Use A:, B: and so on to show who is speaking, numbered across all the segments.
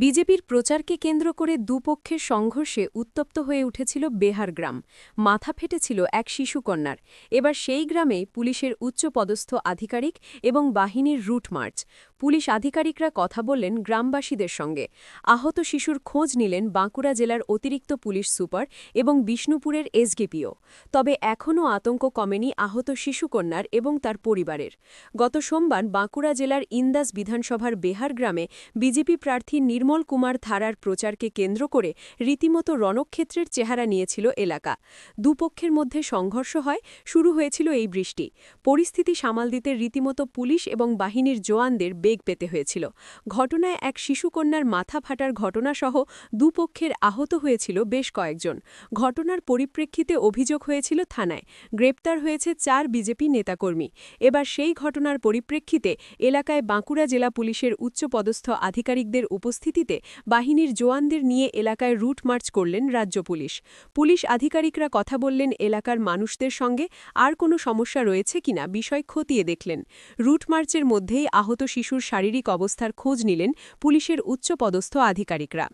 A: বিজেপির প্রচারকে কেন্দ্র করে দুপক্ষের সংঘর্ষে উত্তপ্ত হয়ে উঠেছিল বেহার গ্রাম। মাথা ফেটেছিল এক শিশুকন্যার। এবার সেই গ্রামে পুলিশের উচ্চপদস্থ আধিকারিক এবং বাহিনীর রুট মার্চ। পুলিশ আধিকারিকরা কথা বললেন গ্রামবাসীদের সঙ্গে। আহত শিশুর খোঁজ নিলেন বাঁকুড়া জেলার অতিরিক্ত পুলিশ সুপার এবং বিষ্ণুপুরের এসডিপিও। তবে এখনও আতঙ্ক কমেনি আহত শিশুকন্যার এবং তার পরিবারের। গত সোমবার বাঁকুড়া জেলার ইন্দাস বিধানসভার বেহার গ্রামে বিজেপি প্রার্থী নির্মল কুমার ধারার প্রচারকে কেন্দ্র করে রীতিমতো রণক্ষেত্রের চেহারা নিয়েছিল এলাকা। দুপক্ষের মধ্যে সংঘর্ষ হয়, শুরু হয়েছিল এই বৃষ্টি। পরিস্থিতি সামাল দিতে রীতিমতো পুলিশ এবং বাহিনীর জওয়ানদের বেগ পেতে হয়েছিল। ঘটনায় এক শিশুকন্যার মাথা ফাটার ঘটনাসহ দুপক্ষের আহত হয়েছিল বেশ কয়েকজন। ঘটনার পরিপ্রেক্ষিতে অভিযোগ হয়েছিল থানায়। গ্রেপ্তার হয়েছে ৪ বিজেপি নেতাকর্মী। এবার সেই ঘটনার পরিপ্রেক্ষিতে এলাকায় বাঁকুড়া জেলা পুলিশের উচ্চপদস্থ আধিকারিকদের উপস্থিতিতে বাহিনীর জওয়ানদের নিয়ে এলাকায় রুট মার্চ করলেন রাজ্য পুলিশ। পুলিশ আধিকারিকরা কথা বললেন এলাকার মানুষদের সঙ্গে, আর কোনো সমস্যা রয়েছে কিনা বিষয় খতিয়ে দেখলেন। রুট মার্চের মধ্যেই আহত শিশুর শারীরিক অবস্থার খোঁজ নিলেন পুলিশের উচ্চপদস্থ আধিকারিকরা।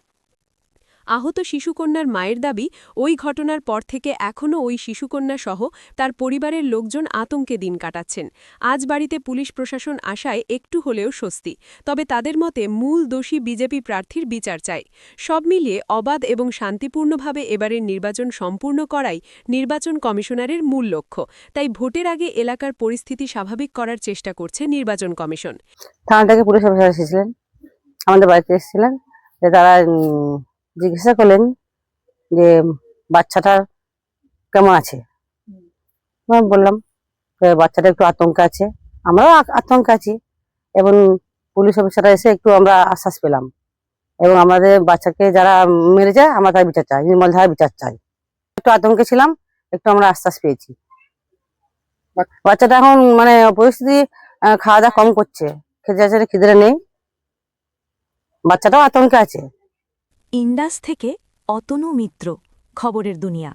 A: আহত শিশুকন্যার মায়ের দাবি, ওই ঘটনার পর থেকে এখনও ওই শিশুকন্যা সহ তার পরিবারের লোকজন আতঙ্কে দিন কাটাচ্ছেন। আজ বাড়িতে পুলিশ প্রশাসন আসায় একটু হলেও স্বস্তি। তবে তাদের মতে মূল দোষী বিজেপি প্রার্থীর বিচার চাই। সব মিলিয়ে অবাধ এবং শান্তিপূর্ণভাবে এবারের নির্বাচন সম্পূর্ণ করাই নির্বাচন কমিশনারের মূল লক্ষ্য। তাই ভোটের আগে এলাকার পরিস্থিতি স্বাভাবিক করার চেষ্টা করছে নির্বাচন কমিশন।
B: থানা থেকে পুলিশ অফিসার এসেছিলেন, আমাদের বাড়িতে এসেছিলেন। যে তারা জিজ্ঞাসা করলেন যে বাচ্চাটা কেমন আছে। আমি বললাম যে বাচ্চাটা একটু আতঙ্কে আছে, আমরাও আতঙ্কে আছি। এবং পুলিশ অফিসাররা এসে একটু আমরা আশ্বাস পেলাম। এবং আমাদের বাচ্চাকে যারা মেরে যায় আমরা তার বিচার চাই, নির্মল ধারার বিচার চাই। একটু আতঙ্কে ছিলাম, একটু আমরা আশ্বাস পেয়েছি। বাচ্চাটা এখন মানে পরিস্থিতি খাওয়া দাওয়া কম করছে, খেতে যাচ্ছে, খিদে নেই, বাচ্চাটাও আতঙ্কে আছে।
C: ইন্দাস থেকে অতনু মিত্র, খবরের দুনিয়া।